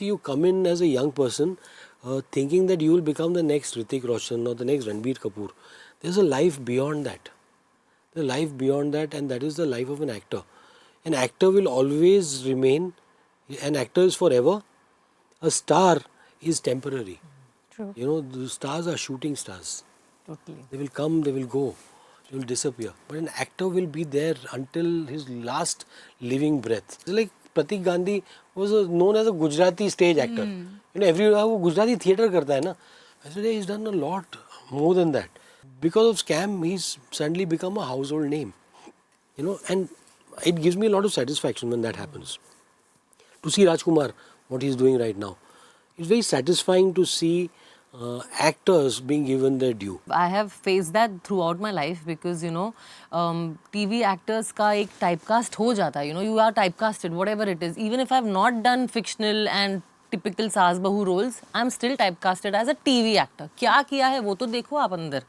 see, you come in as a young person thinking that you will become the next Hrithik Roshan or the next Ranbir Kapoor. There's a life beyond that. The life beyond that, and that is the life of an actor. An actor will always remain, an actor is forever. A star is temporary. True. You know, the stars are shooting stars. Totally. They will come, they will go, they will disappear. But an actor will be there until his last living breath. It's like Pratik Gandhi was known as a Gujarati stage actor. You know, everywhere वो Gujarati theatre करता है ना. I said, hey, he's done a lot more than that. Because of Scam, he's suddenly become a household name. You know, and it gives me a lot of satisfaction when that happens. To see Rajkumar, what he's doing right now. It's very satisfying to see actors being given their due. I have faced that throughout my life because, you know, TV actors का एक typecast हो जाता है. You know, you are typecasted, whatever it is. Even if I have not done fictional and typical सास बहू roles, I'm still typecasted as a TV actor. क्या किया है वो तो देखो आप अंदर.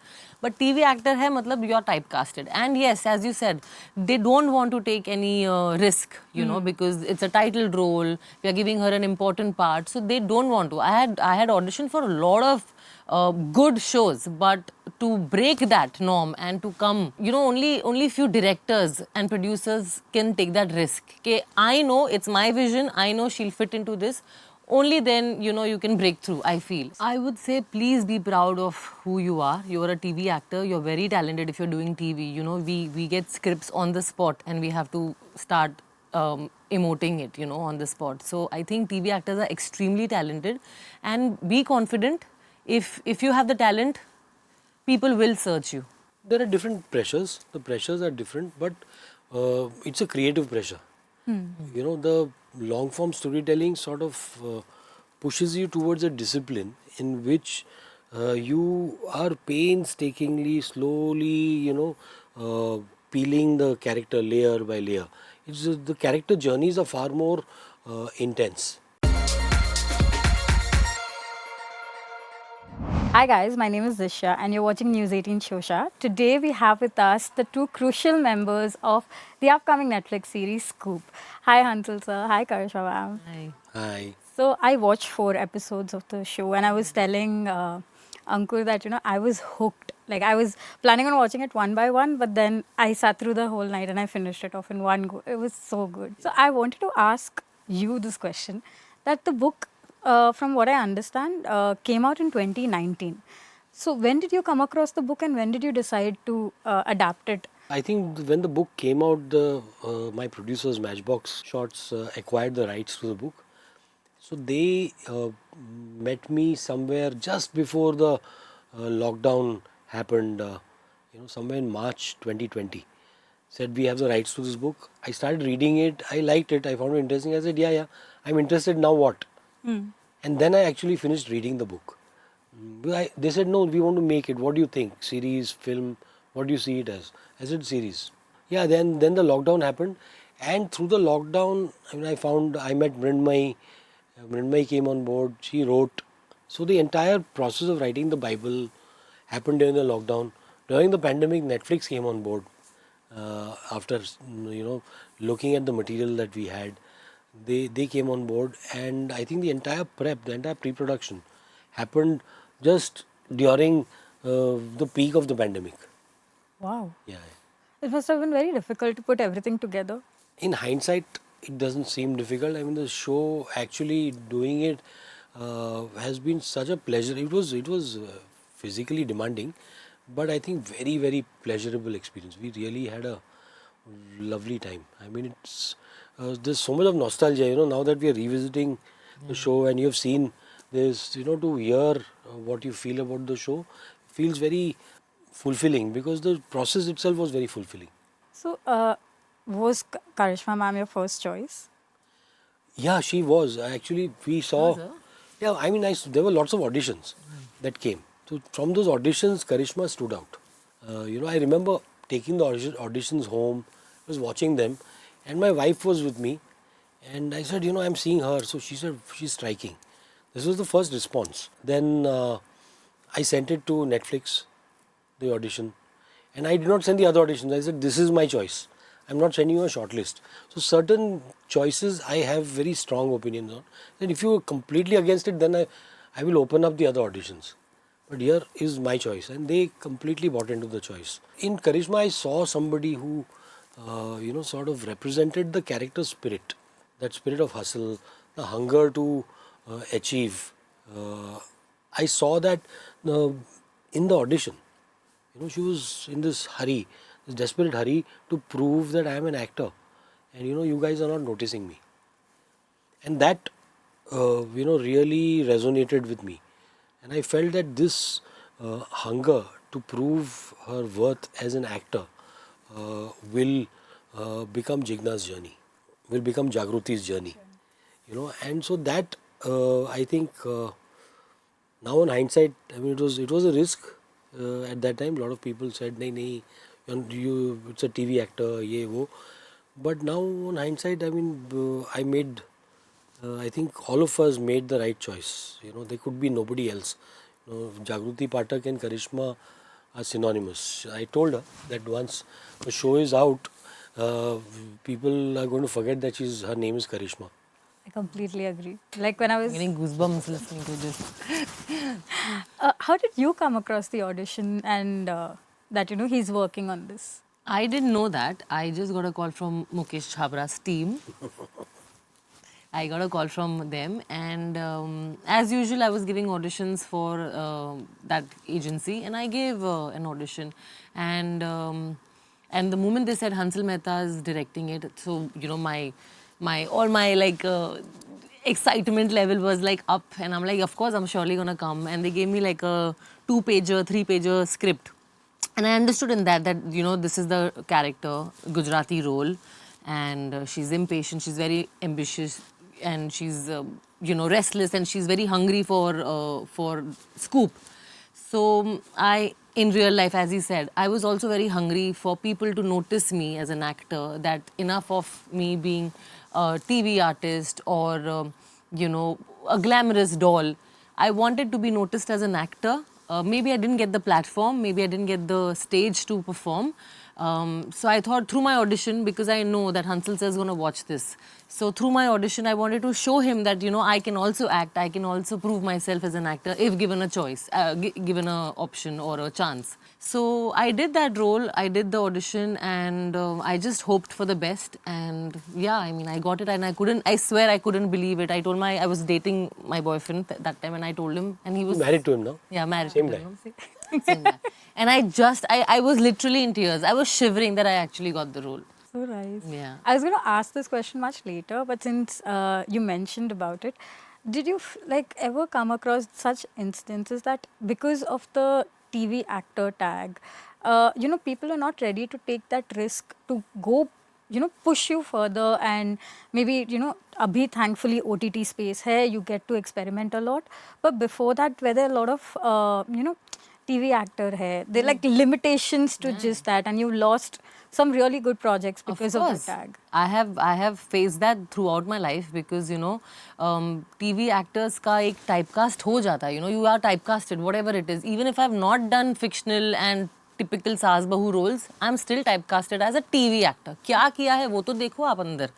But TV actor है मतलब you are typecasted. And yes, as you said, they don't want to take any risk, you know, because it's a titled role. We are giving her an important part, so they don't want to. I had auditioned for a lot of good shows, but to break that norm and to come, you know, only few directors and producers can take that risk. Okay, I know it's my vision. I know she'll fit into this. Only then, you know, you can break through, I feel. I would say, please be proud of who you are. You're a TV actor. You're very talented if you're doing TV. You know, we get scripts on the spot and we have to start emoting it, you know, on the spot. So I think TV actors are extremely talented. And be confident. If you have the talent, people will search you. There are different pressures. The pressures are different, but it's a creative pressure. You know, the long form storytelling sort of pushes you towards a discipline in which you are painstakingly, slowly, you know, peeling the character layer by layer. It's the character journeys are far more intense. Hi guys, my name is Dishya and you're watching News 18 Showsha. Today we have with us the two crucial members of the upcoming Netflix series Scoop. Hi Hansal sir, hi Karishma ma'am. Hi. Hi. So I watched 4 episodes of the show and I was telling Ankur that, you know, I was hooked. Like I was planning on watching it one by one, but then I sat through the whole night and I finished it off in one go. It was so good. So I wanted to ask you this question, that the book, from what I understand, came out in 2019. So when did you come across the book and when did you decide to adapt it? I think when the book came out, my producers Matchbox Shots acquired the rights to the book. So they met me somewhere just before the lockdown happened, you know, somewhere in March 2020. Said, we have the rights to this book. I started reading it. I liked it. I found it interesting. I said, yeah, I'm interested. Now what? And then I actually finished reading the book. They said, no, we want to make it. What do you think? Series, film, what do you see it as? I said, series. Yeah, then the lockdown happened. And through the lockdown, I mean, I met Mrindmai. Mrindmai came on board. She wrote. So the entire process of writing the Bible happened during the lockdown. During the pandemic, Netflix came on board. After, you know, looking at the material that we had, they came on board, and I think the entire pre-production happened just during the peak of the pandemic. Wow. Yeah. It must have been very difficult to put everything together. In hindsight, it doesn't seem difficult. I mean, the show, actually doing it has been such a pleasure. It was physically demanding, but I think very, very pleasurable experience. We really had a lovely time. I mean, it's there's so much of nostalgia, you know, now that we are revisiting the show and you've seen this, you know, to hear what you feel about the show feels very fulfilling because the process itself was very fulfilling. So was Karishma ma'am your first choice? Yeah, she was. Actually, we saw. Yeah, I mean, there were lots of auditions that came. So from those auditions, Karishma stood out. You know, I remember taking the auditions home, was watching them, and my wife was with me. And I said, you know, I'm seeing her. So she said, she's striking. This was the first response. Then I sent it to Netflix, the audition. And I did not send the other auditions. I said, this is my choice. I'm not sending you a shortlist. So certain choices I have very strong opinions on. And if you are completely against it, then I will open up the other auditions. But here is my choice, and they completely bought into the choice. In Karishma, I saw somebody who, sort of represented the character spirit, that spirit of hustle, the hunger to achieve. I saw that in the audition. She was in this hurry, this desperate hurry to prove that I am an actor, and you guys are not noticing me, and that really resonated with me, and I felt that this hunger to prove her worth as an actor will become Jigna's journey, will become Jagruti's journey, and so that I think. Now in hindsight, I mean it was a risk at that time. A lot of people said, "Nahi, nahi, it's a TV actor, ye wo." But now on hindsight, I mean I made, I think all of us made the right choice. There could be nobody else. Jagruti Pathak and Karishma are synonymous. I told her that once the show is out, people are going to forget that her name is Karishma. I completely agree. Like when I was. Getting goosebumps listening to this. How did you come across the audition and that he's working on this? I didn't know that. I just got a call from Mukesh Chhabra's team. I got a call from them, and as usual, I was giving auditions for that agency, and I gave an audition, and the moment they said Hansal Mehta is directing it, so all my like excitement level was like up, and I'm like, of course, I'm surely gonna come, and they gave me like a 2-pager, 3-pager script. And I understood in that this is the character, Gujarati role, and she's impatient, she's very ambitious, and she's restless, and she's very hungry for scoop. So in real life, as he said, I was also very hungry for people to notice me as an actor, that enough of me being a TV artist or, a glamorous doll. I wanted to be noticed as an actor. Maybe I didn't get the platform, maybe I didn't get the stage to perform. So I thought through my audition, because I know that Hansal sir is going to watch this. So through my audition, I wanted to show him that, I can also act, I can also prove myself as an actor if given a choice, given an option or a chance. So I did that role, I did the audition, and I just hoped for the best. And yeah, I mean, I got it, and I swear I couldn't believe it. I was dating my boyfriend that time, and I told him, and he was Married to him now? Yeah, married Same to guy. him. Same guy. And I was literally in tears. I was shivering that I actually got the role. So nice. Yeah. I was going to ask this question much later, but since you mentioned about it, did you ever come across such instances that because of the TV actor tag, people are not ready to take that risk to go, push you further, and maybe, abhi thankfully OTT space hai, you get to experiment a lot. But before that, were there a lot of, TV actor hai, there like limitations to just that, and you lost some really good projects because of the tag. I have faced that throughout my life, because TV actors का एक typecast हो जाता है, you are typecasted, whatever it is. Even if I've not done fictional and typical सास बहू roles, I'm still typecasted as a TV actor. क्या किया है वो तो देखो आप अंदर.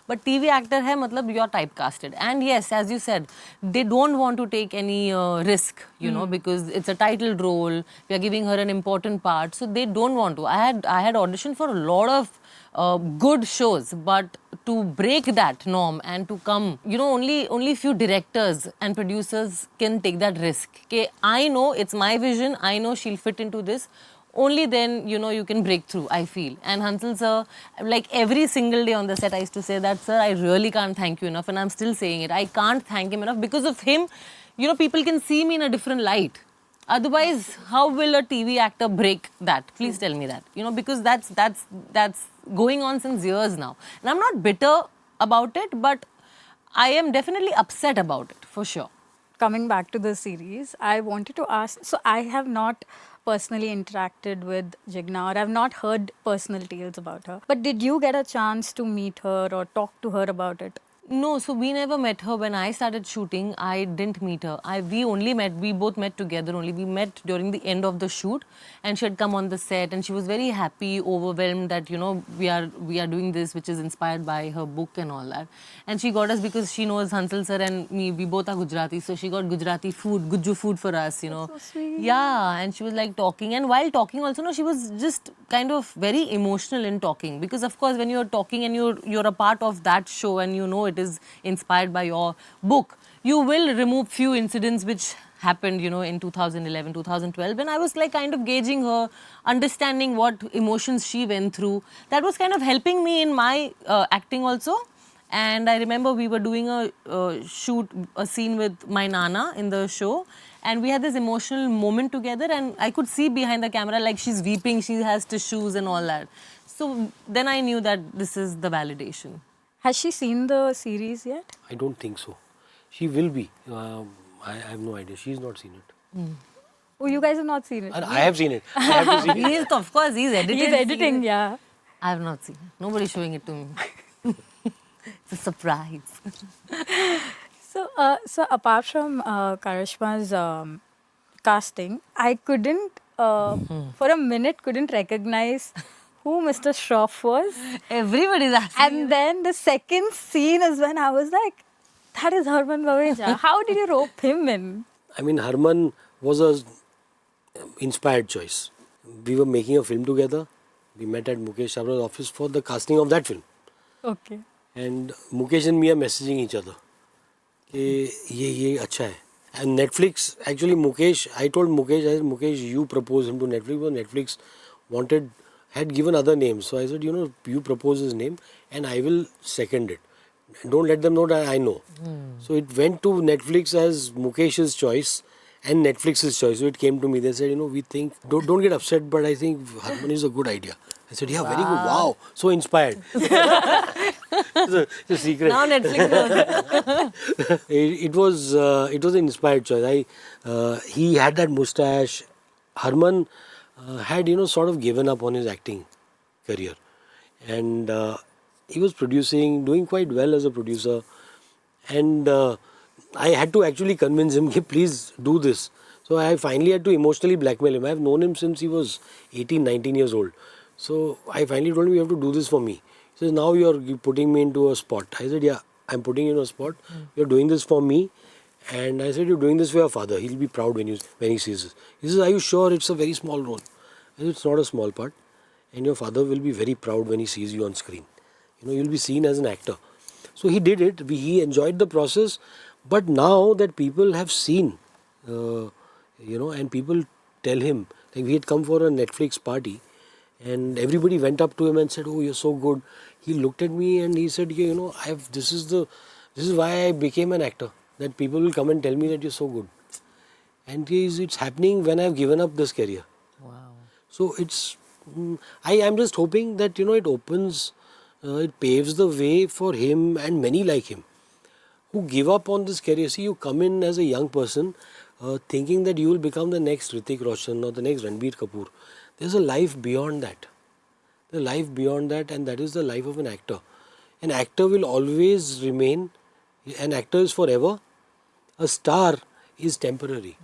But TV actor है मतलब you are typecasted. And yes, as you said, they don't want to take any risk, because it's a titled role. We are giving her an important part, so they don't want to. I had auditioned for a lot of good shows, but to break that norm and to come, only few directors and producers can take that risk. Okay, I know it's my vision. I know she'll fit into this. Only then, you can break through, I feel. And Hansal sir, like every single day on the set, I used to say that, sir, I really can't thank you enough. And I'm still saying it. I can't thank him enough. Because of him, people can see me in a different light. Otherwise, how will a TV actor break that? Please tell me that. Because that's going on since years now. And I'm not bitter about it, but I am definitely upset about it, for sure. Coming back to the series, I wanted to ask, so I have not personally interacted with Jigna, or I've not heard personal tales about her. But did you get a chance to meet her or talk to her about it? No, so we never met her when I started shooting. I didn't meet her. We both met together only. We met during the end of the shoot, and she had come on the set, and she was very happy, overwhelmed that we are doing this, which is inspired by her book and all that. And she got us because she knows Hansal sir and me. We both are Gujarati, so she got Gujarati food, Gujju food for us. So sweet. Yeah, and she was like talking, and while talking also, no, she was just kind of very emotional in talking, because of course when you're talking and you're a part of that show and you know it is inspired by your book, you will remove few incidents which happened, in 2011, 2012, and I was like kind of gauging her, understanding what emotions she went through. That was kind of helping me in my acting also. And I remember we were doing a scene with my Nana in the show, and we had this emotional moment together, and I could see behind the camera like she's weeping, she has tissues and all that. So then I knew that this is the validation. Has she seen the series yet? I don't think so. She will be. I have no idea. She's not seen it. Oh, you guys have not seen it. And I have seen it. I have to see it. He is, of course, he's editing. He's editing, yeah. I have not seen it. Nobody's showing it to me. It's a surprise. So apart from Karishma's casting, I couldn't, for a minute, couldn't recognize who Mr. Shroff was. Everybody's asking. And then the second scene is when I was like, that is Harman Baweja. How did you rope him in? I mean, Harman was a inspired choice. We were making a film together. We met at Mukesh Chhabra's office for the casting of that film. Okay. And Mukesh and me are messaging each other. ये अच्छा है. And Netflix, actually I told Mukesh, Mukesh, you propose him to Netflix, but Netflix had given other names. So I said, you propose his name and I will second it. Don't let them know that I know. So it went to Netflix as Mukesh's choice and Netflix's choice. So it came to me. They said, we think, don't get upset, but I think Harman is a good idea. I said, yeah, very good. Wow, so inspired. It's a secret. Now Netflix knows. It was an inspired choice. He had that mustache. Harman had sort of given up on his acting career, and he was producing, doing quite well as a producer, and I had to actually convince him, please do this. So I finally had to emotionally blackmail him. I have known him since he was 18, 19 years old. So I finally told him, you have to do this for me. He says, now you're putting me into a spot. I said, yeah, I'm putting you in a spot. You're doing this for me. And I said, you're doing this for your father. He'll be proud when he sees this. He says, are you sure it's a very small role? I said, it's not a small part. And your father will be very proud when he sees you on screen. You'll be seen as an actor. So he did it. He enjoyed the process. But now that people have seen, and people tell him, like we had come for a Netflix party, and everybody went up to him and said, oh, you're so good. He looked at me and he said, this is why I became an actor. That people will come and tell me that you're so good. And it's happening when I've given up this career. Wow. So I am just hoping that, it opens, it paves the way for him and many like him who give up on this career. See, you come in as a young person thinking that you will become the next Hrithik Roshan or the next Ranbir Kapoor. There's a life beyond that. The life beyond that, and that is the life of an actor. An actor will always remain, an actor is forever. A star is temporary.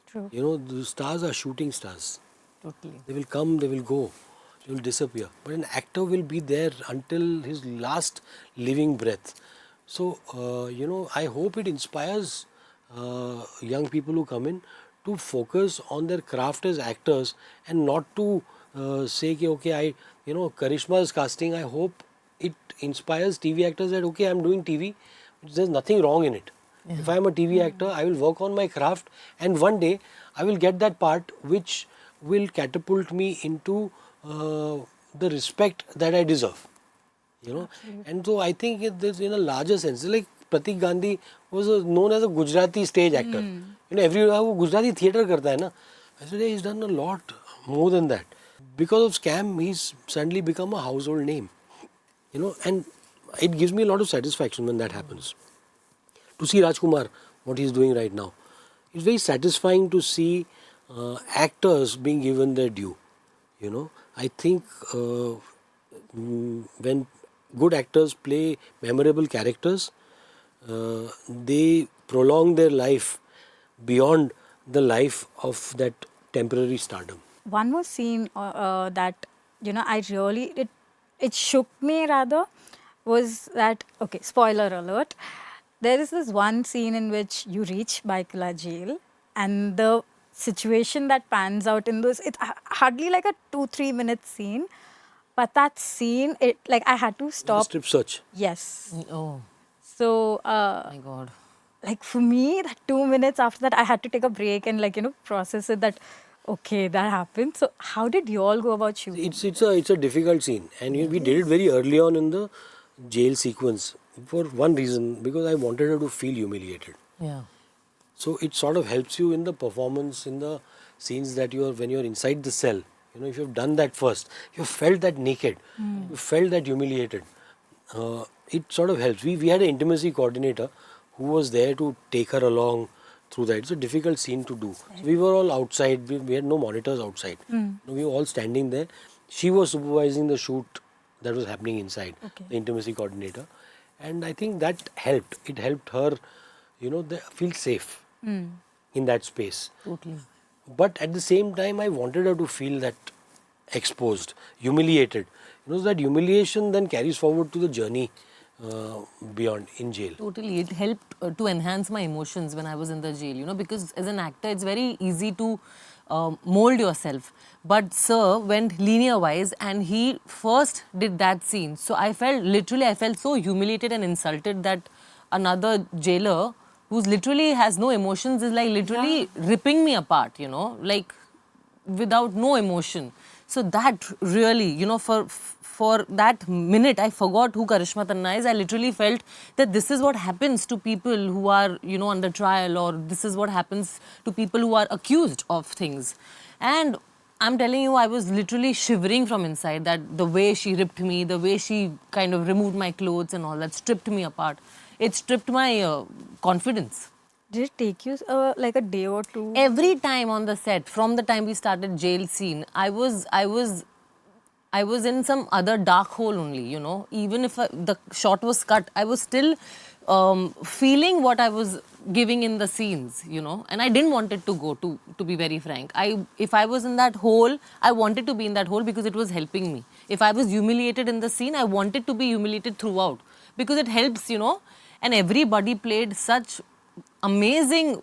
True. The stars are shooting stars. Totally. They will come, they will go, they will disappear. But an actor will be there until his last living breath. So, I hope it inspires young people who come in to focus on their craft as actors and not to say, okay, Karishma's casting, I hope it inspires TV actors that, okay, I'm doing TV, there's nothing wrong in it. Yeah. If I'm a TV actor, I will work on my craft and one day I will get that part which will catapult me into the respect that I deserve. And so I think it is in a larger sense. Like Pratik Gandhi was known as a Gujarati stage actor. Everywhere who Gujarati theatre karta hai na. I said, he's done a lot more than that. Because of Scam, he's suddenly become a household name. And it gives me a lot of satisfaction when that happens. To see Rajkumar, what he's doing right now. It's very satisfying to see actors being given their due. I think when good actors play memorable characters, they prolong their life beyond the life of that temporary stardom. One more scene that I really it shook me rather was that, okay, spoiler alert, there is this one scene in which you reach Baikula jail, and the situation that pans out in those, it's hardly like a 2-3 minute scene, but that scene, it, like, I had to The stop. strip search. Yes. Oh So my God. like for me, that 2 minutes after that, I had to take a break and, like, process it, that okay, that happened. So how did you all go about shooting? It's a difficult scene, and we did it very early on in the jail sequence for one reason, because I wanted her to feel humiliated. Yeah. So it sort of helps you in the performance, in the scenes that you are, when you're inside the cell. If you've done that first, you felt that naked, you felt that humiliated. It sort of helps. We had an intimacy coordinator who was there to take her along through that. It's a difficult scene to do. So we were all outside. We had no monitors outside. We were all standing there. She was supervising the shoot that was happening inside, Okay. the intimacy coordinator, and I think that helped. It helped her, feel safe in that space. Totally. But at the same time, I wanted her to feel that exposed, humiliated. So that humiliation then carries forward to the journey beyond in jail. Totally. It helped to enhance my emotions when I was in the jail, because as an actor, it's very easy to mold yourself. But Sir went linear wise and he first did that scene. So I felt so humiliated and insulted that another jailer who's literally has no emotions is like literally ripping me apart, like without no emotion. So that really, for that minute, I forgot who Karishma Tanna is. I literally felt that this is what happens to people who are, under trial, or this is what happens to people who are accused of things. And I'm telling you, I was literally shivering from inside, that the way she ripped me, the way she kind of removed my clothes and all that, stripped me apart. It stripped my confidence. Did it take you like a day or two? Every time on the set, from the time we started jail scene, I was in some other dark hole only, Even if the shot was cut, I was still feeling what I was giving in the scenes, And I didn't want it to go, to be very frank. If I was in that hole, I wanted to be in that hole because it was helping me. If I was humiliated in the scene, I wanted to be humiliated throughout because it helps, And everybody played such amazing,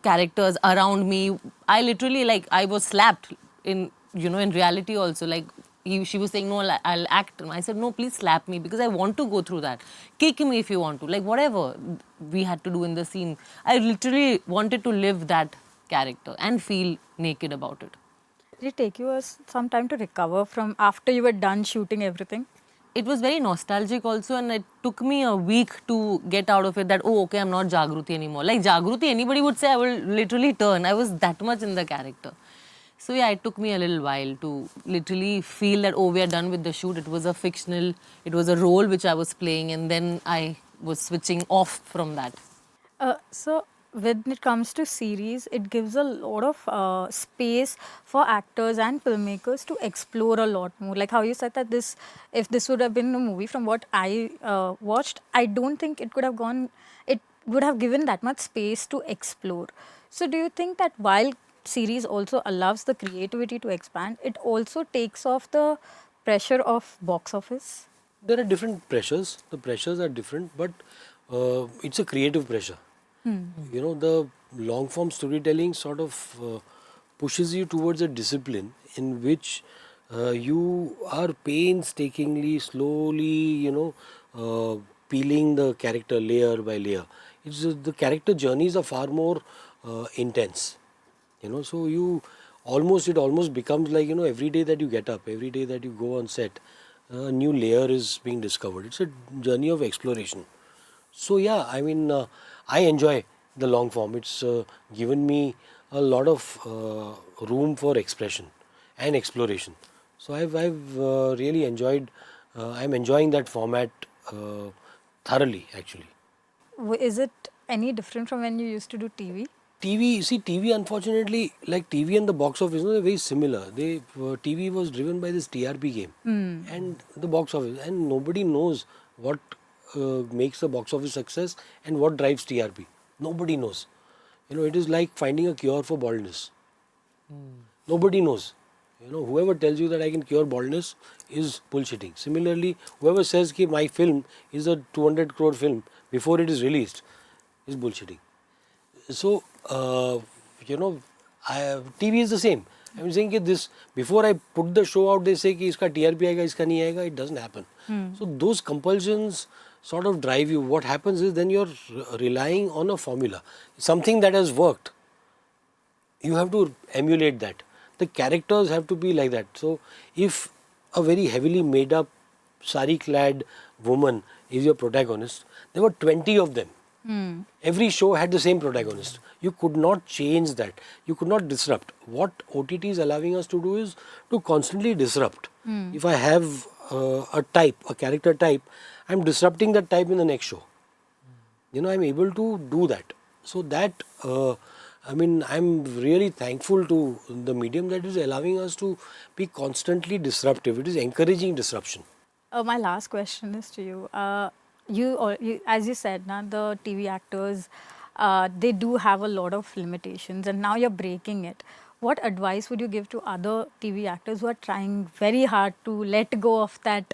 characters around me. I literally, like, I was slapped in, in reality also. Like, she was saying, no, I'll act. I said, no, please slap me because I want to go through that. Kick me if you want to. Like, whatever we had to do in the scene. I literally wanted to live that character and feel naked about it. Did it take you some time to recover from after you were done shooting everything? It was very nostalgic also, and it took me a week to get out of it that, oh, okay, I'm not Jagruti anymore. Like Jagruti, anybody would say I will literally turn. I was that much in the character. So yeah, it took me a little while to literally feel that, oh, we are done with the shoot. It was it was a role which I was playing, and then I was switching off from that. So when it comes to series, it gives a lot of space for actors and filmmakers to explore a lot more. Like how you said that if this would have been a movie, from what I watched, I don't think it could have gone. It would have given that much space to explore. So do you think that while series also allows the creativity to expand, it also takes off the pressure of box office? There are different pressures. The pressures are different, but it's a creative pressure. The long form storytelling sort of pushes you towards a discipline in which you are painstakingly, slowly, peeling the character layer by layer. The character journeys are far more intense. So it almost becomes like, every day that you get up, every day that you go on set, a new layer is being discovered. It's a journey of exploration. So yeah, I mean, I enjoy the long form. It's given me a lot of room for expression and exploration. So I've really enjoyed. I'm enjoying that format thoroughly, actually. Is it any different from when you used to do TV? TV, unfortunately, like TV and the box office, they're very similar. TV was driven by this TRP game and the box office, and nobody knows what makes a box office success and what drives TRP. Nobody knows. It is like finding a cure for baldness. Nobody knows. Whoever tells you that I can cure baldness is bullshitting. Similarly, whoever says that my film is a 200 crore film before it is released is bullshitting. So, TV is the same. I'm saying that this, before I put the show out, they say that iska TRP aayega, iska nahi aayega. It doesn't happen. So those compulsions sort of drive you. What happens is then you're relying on a formula, something that has worked. You have to emulate that. The characters have to be like that. So if a very heavily made up sari clad woman is your protagonist, there were 20 of them. Every show had the same protagonist. You could not change that. You could not disrupt. What OTT is allowing us to do is to constantly disrupt. If I have a type, a character type, I'm disrupting that type in the next show. I'm able to do that. So that, I'm really thankful to the medium that is allowing us to be constantly disruptive. It is encouraging disruption. My last question is to you. As you said, the TV actors, they do have a lot of limitations, and now you're breaking it. What advice would you give to other TV actors who are trying very hard to let go of that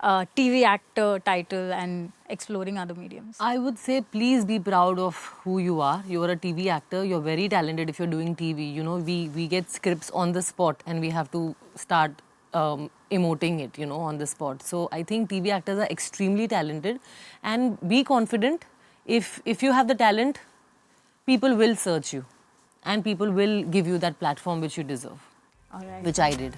TV actor title and exploring other mediums? I would say please be proud of who you are. You're a TV actor. You're very talented if you're doing TV. We get scripts on the spot and we have to start emoting it, on the spot. So I think TV actors are extremely talented, and be confident. If you have the talent, people will search you and people will give you that platform which you deserve. All right. Which I did.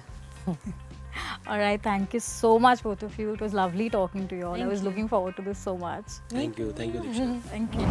All right. Thank you so much, both of you. It was lovely talking to you all. I was looking forward to this so much. Thank you. Thank you, Dishya. Thank you.